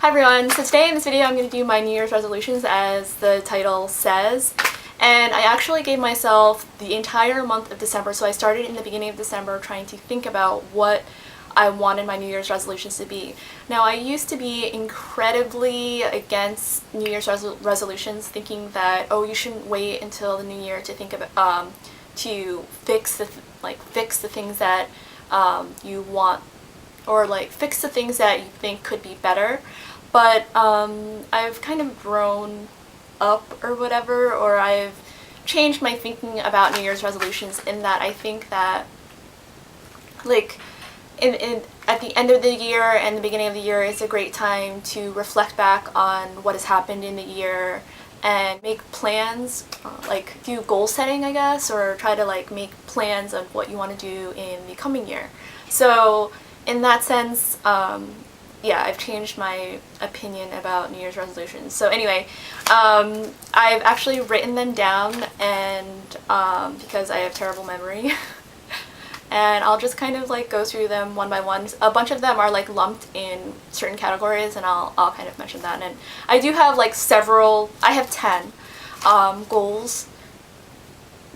Hi everyone, so today in this video I'm going to do my New Year's resolutions as the title says, and I actually gave myself the entire month of December, so I started in the beginning of December trying to think about what I wanted my New Year's resolutions to be. Now I used to be incredibly against New Year's resolutions, thinking that, oh, you shouldn't wait until the new year to think about, to fix the things that you want, or like fix the things that you think could be better. But I've kind of grown up or whatever, or I've changed my thinking about New Year's resolutions in that I think that like at the end of the year and the beginning of the year is a great time to reflect back on what has happened in the year and make plans, like do goal setting, I guess, or try to like make plans of what you want to do in the coming year. So in that sense, yeah, I've changed my opinion about New Year's resolutions. So anyway, I've actually written them down, and because I have terrible memory, and I'll just kind of like go through them one by one. A bunch of them are like lumped in certain categories, and I'll kind of mention that. And I do have like several, I have 10 goals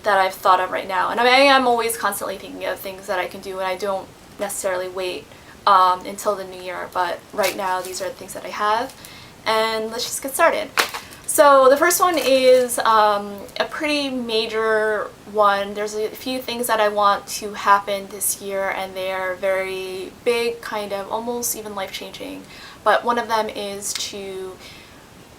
that I've thought of right now. And I am always constantly thinking of things that I can do, and I don't necessarily wait until the new year, but right now these are the things that I have, and let's just get started. So the first one is a pretty major one. There's a few things that I want to happen this year, and they're very big, kind of almost even life-changing, but one of them is to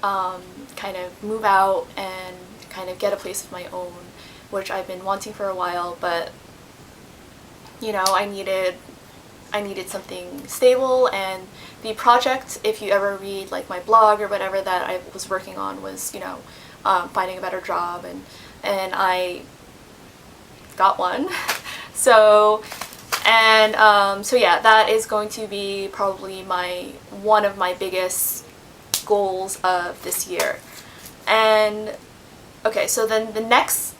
kind of move out and kind of get a place of my own, which I've been wanting for a while, but you know, I needed something stable. And the project, if you ever read like my blog or whatever that I was working on, was, you know, finding a better job, and I got one. So yeah, that is going to be probably one of my biggest goals of this year. And okay, so then the next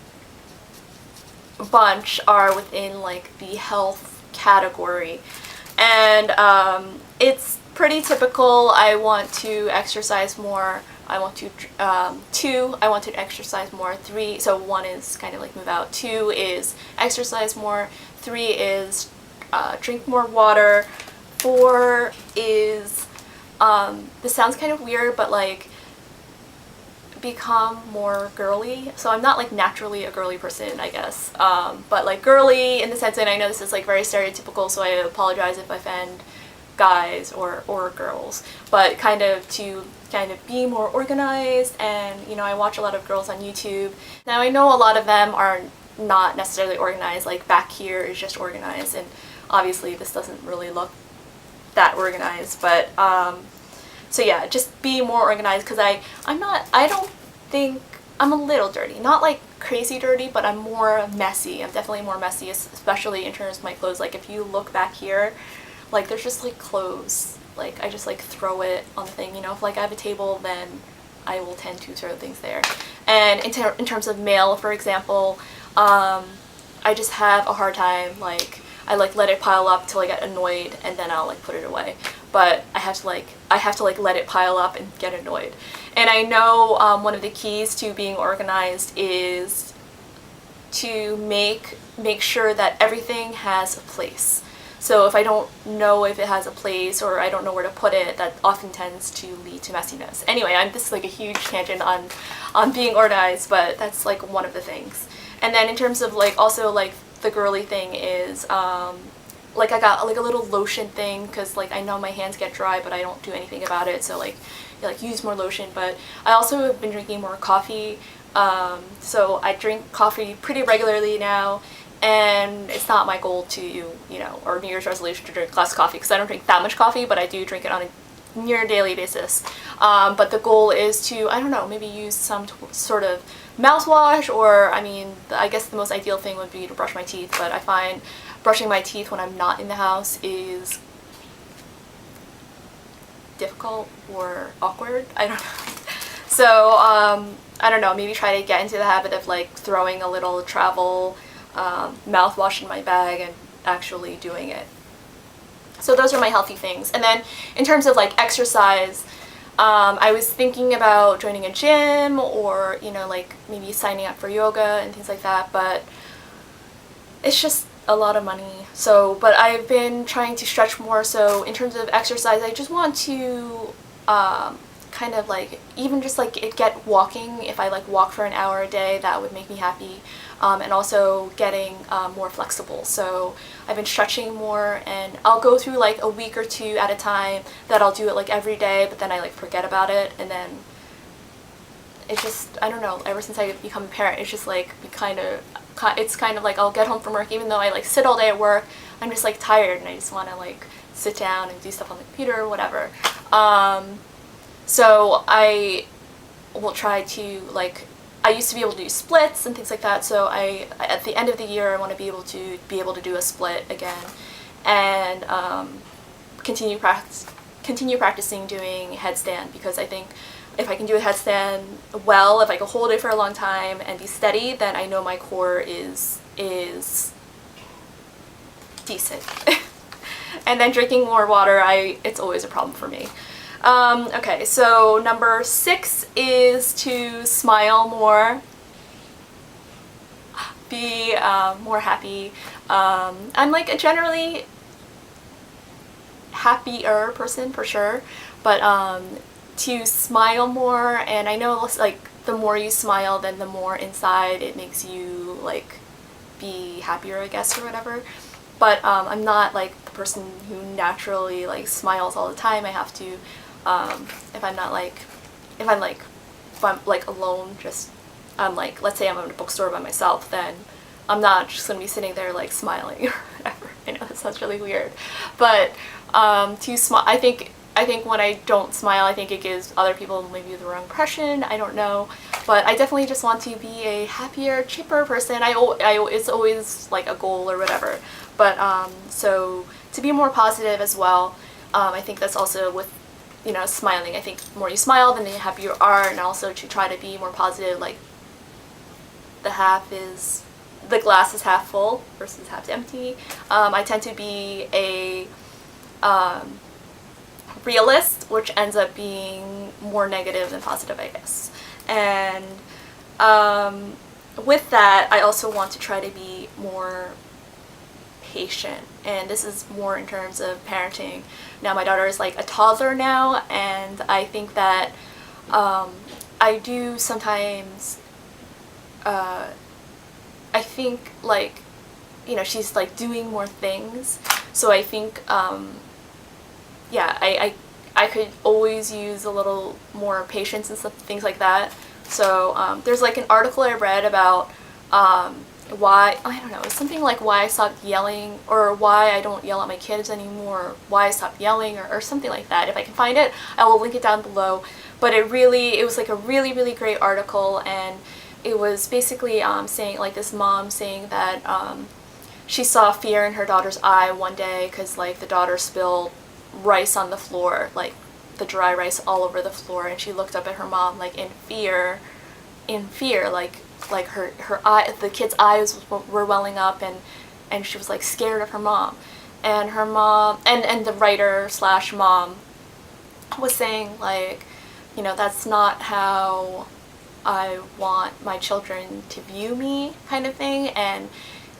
bunch are within like the health category, and it's pretty typical. I want to exercise more. I want to I want to exercise more. 3, so 1 is kind of like move out, 2 is exercise more, 3 is drink more water, 4 is this sounds kind of weird, but like become more girly. So I'm not like naturally a girly person, I guess, but like girly in the sense that, I know this is like very stereotypical, so I apologize if I offend guys or girls, but kind of to kind of be more organized. And you know, I watch a lot of girls on YouTube. Now I know a lot of them are not necessarily organized, like back here is just organized, and obviously this doesn't really look that organized, but so yeah, just be more organized, because I don't think, I'm a little dirty. Not like crazy dirty, but I'm more messy. I'm definitely more messy, especially in terms of my clothes. Like if you look back here, like there's just like clothes. Like I just like throw it on the thing, you know. If like I have a table, then I will tend to throw things there. And in terms of mail, for example, I just have a hard time, like I like let it pile up till I get annoyed, and then I'll like put it away. But I have to like let it pile up and get annoyed. And I know one of the keys to being organized is to make sure that everything has a place. So if I don't know if it has a place, or I don't know where to put it, that often tends to lead to messiness. Anyway, this is like a huge tangent on being organized, but that's like one of the things. And then in terms of like also like the girly thing is like I got like a little lotion thing, because like I know my hands get dry, but I don't do anything about it, so like use more lotion. But I also have been drinking more coffee, so I drink coffee pretty regularly now, and it's not my goal to, you know, or New Year's resolution to drink less coffee, because I don't drink that much coffee, but I do drink it on a near daily basis. But the goal is to, I don't know, maybe use some sort of mouthwash, or I mean, I guess the most ideal thing would be to brush my teeth, but I find brushing my teeth when I'm not in the house is difficult or awkward. I don't know. So I don't know, maybe try to get into the habit of like throwing a little travel mouthwash in my bag and actually doing it. So those are my healthy things. And then in terms of like exercise, I was thinking about joining a gym or, you know, like maybe signing up for yoga and things like that, but it's just a lot of money. So, but I've been trying to stretch more. So in terms of exercise, I just want to kind of like even just like get walking. If I like walk for an hour a day, that would make me happy. And also getting more flexible. So I've been stretching more, and I'll go through like a week or two at a time that I'll do it like every day, but then I like forget about it, and then it's just, I don't know, ever since I become a parent, it's just like it's kind of like I'll get home from work, even though I like sit all day at work, I'm just like tired and I just want to like sit down and do stuff on the computer or whatever. So I will try to like, I used to be able to do splits and things like that, so at the end of the year I want to be able to do a split again, and continue practicing doing headstand, because I think if I can do a headstand well, if I can hold it for a long time and be steady, then I know my core is decent. And then drinking more water, it's always a problem for me. Okay, so number 6 is to smile more, be more happy. I'm like a generally happier person for sure, but to smile more, and I know like the more you smile, then the more inside it makes you like be happier, I guess, or whatever. But I'm not like the person who naturally like smiles all the time. I have to, if I'm alone, just like, let's say I'm in a bookstore by myself, then I'm not just gonna be sitting there like smiling or whatever. I know that sounds really weird, but to smile, I think when I don't smile, I think it gives other people maybe the wrong impression. I don't know, but I definitely just want to be a happier, chipper person. It's always like a goal or whatever. But so to be more positive as well. I think that's also with, you know, smiling. I think the more you smile, then the happier you are, and also to try to be more positive. Like the glass is half full versus half empty. I tend to be a realist, which ends up being more negative than positive, I guess. And with that, I also want to try to be more patient, and this is more in terms of parenting. Now my daughter is like a toddler now, and I think that I do sometimes I think like, you know, she's like doing more things, so I think yeah, I could always use a little more patience and stuff, things like that. So there's like an article I read about why, I don't know, it's something like why I stopped yelling, or why I don't yell at my kids anymore, why I stopped yelling, or something like that. If I can find it, I will link it down below. But it was like a really, really great article, and it was basically saying, like, this mom saying that she saw fear in her daughter's eye one day because like the daughter spilled rice on the floor, like the dry rice all over the floor, and she looked up at her mom like in fear, like her eye, the kid's eyes were welling up, and she was like scared of her mom, and her mom and the writer slash mom was saying, like, you know, that's not how I want my children to view me, kind of thing. And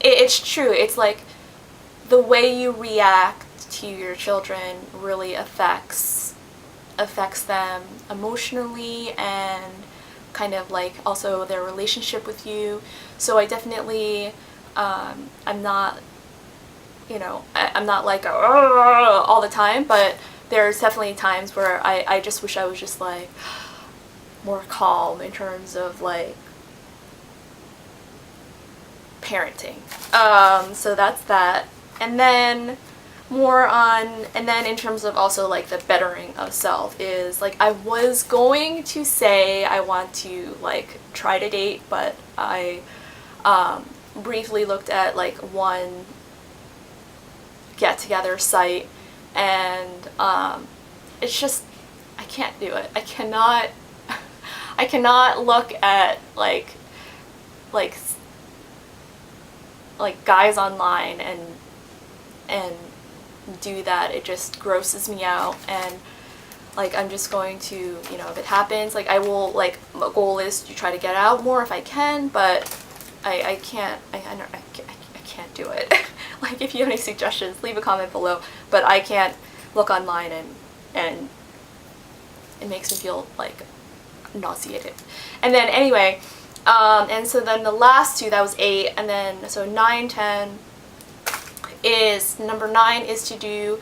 it's true. It's like the way you react to your children really affects them emotionally, and kind of like also their relationship with you. So I definitely I'm not, you know, I'm not like all the time, but there's definitely times where I just wish I was just like more calm in terms of like parenting. So that's that. And then in terms of also like the bettering of self is like, I was going to say I want to like try to date, but I briefly looked at like one get-together site, and it's just, I can't do it. I cannot look at like guys online and do that. It just grosses me out, and like I'm just going to, you know, if it happens, like I will, like my goal is to try to get out more if I can, but I can't do it. Like if you have any suggestions, leave a comment below, but I can't look online and it makes me feel like nauseated. And then anyway, and so then the last two, that was 8, and then so 9, 10 is, number 9 is to do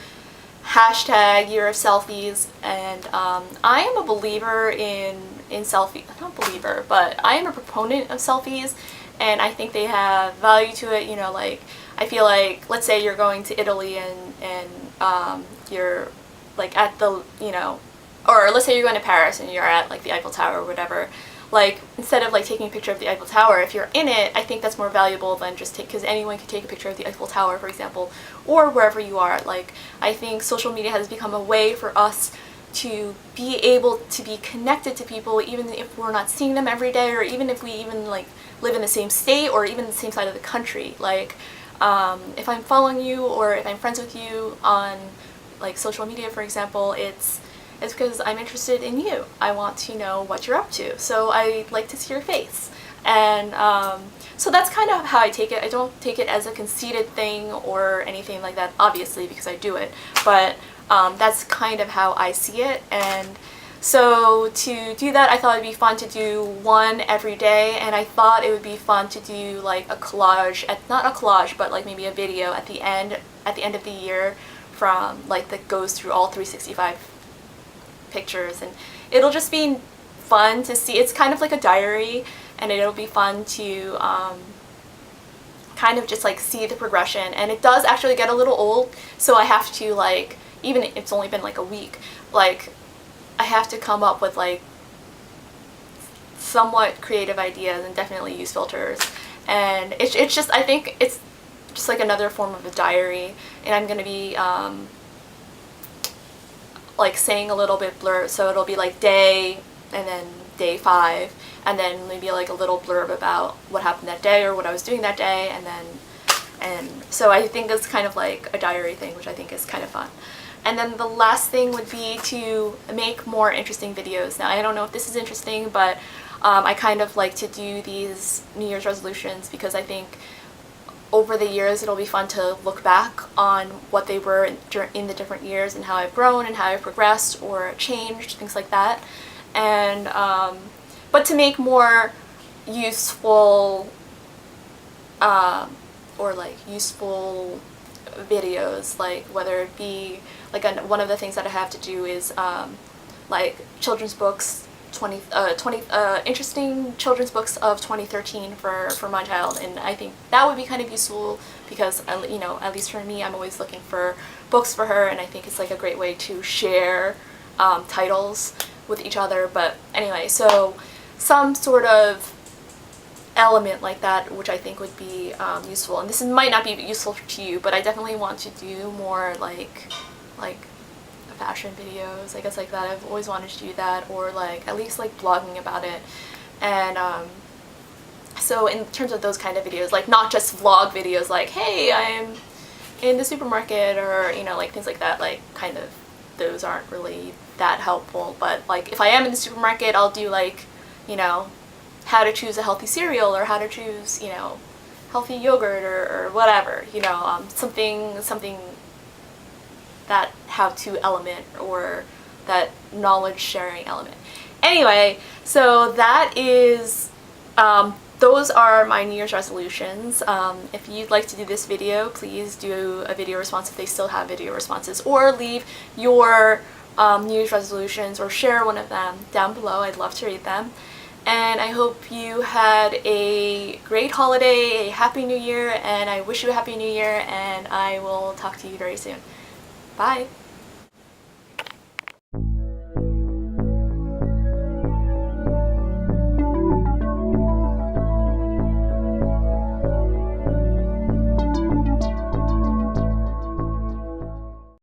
hashtag year of selfies, and I am a believer in selfies, not believer, but I am a proponent of selfies, and I think they have value to it. You know, like I feel like, let's say you're going to Italy and you're like at the, you know, or let's say you're going to Paris and you're at like the Eiffel Tower or whatever. Like, instead of like taking a picture of the Eiffel Tower, if you're in it, I think that's more valuable than just because anyone can take a picture of the Eiffel Tower, for example, or wherever you are. Like, I think social media has become a way for us to be able to be connected to people, even if we're not seeing them every day, or even if we even like live in the same state or even the same side of the country. Like, if I'm following you or if I'm friends with you on like social media, for example, it's because I'm interested in you. I want to know what you're up to, so I like to see your face. And so that's kind of how I take it. I don't take it as a conceited thing or anything like that, obviously, because I do it, but that's kind of how I see it. And so to do that, I thought it'd be fun to do one every day, and I thought it would be fun to do like a collage, not a collage, but like maybe a video at the end of the year, from like that goes through all 365 pictures, and it'll just be fun to see. It's kind of like a diary, and it'll be fun to kind of just like see the progression. And it does actually get a little old, so I have to, like, even if it's only been like a week, like I have to come up with like somewhat creative ideas and definitely use filters. And it's just, I think it's just like another form of a diary, and I'm gonna be like saying a little bit blurb, so it'll be like day and then day 5, and then maybe like a little blurb about what happened that day or what I was doing that day, and so I think it's kind of like a diary thing, which I think is kind of fun. And then the last thing would be to make more interesting videos. Now, I don't know if this is interesting, but I kind of like to do these New Year's resolutions because I think over the years it'll be fun to look back on what they were in the different years and how I've grown and how I've progressed or changed, things like that. And but to make more useful or like useful videos, like whether it be like one of the things that I have to do is like children's books, 20 interesting children's books of 2013 for my child, and I think that would be kind of useful because, you know, at least for me, I'm always looking for books for her, and I think it's like a great way to share titles with each other. But anyway, so some sort of element like that, which I think would be useful. And this might not be useful to you, but I definitely want to do more like fashion videos, I guess, like that. I've always wanted to do that, or like at least like blogging about it. And so in terms of those kind of videos, like not just vlog videos like, hey, I'm in the supermarket, or, you know, like things like that, like kind of those aren't really that helpful. But like if I am in the supermarket, I'll do like, you know, how to choose a healthy cereal, or how to choose, you know, healthy yogurt, or whatever, you know, something that how-to element, or that knowledge sharing element. Anyway, so that is, those are my New Year's resolutions. If you'd like to do this video, please do a video response if they still have video responses, or leave your New Year's resolutions or share one of them down below. I'd love to read them. And I hope you had a great holiday, a happy new year, and I wish you a happy new year, and I will talk to you very soon. Bye!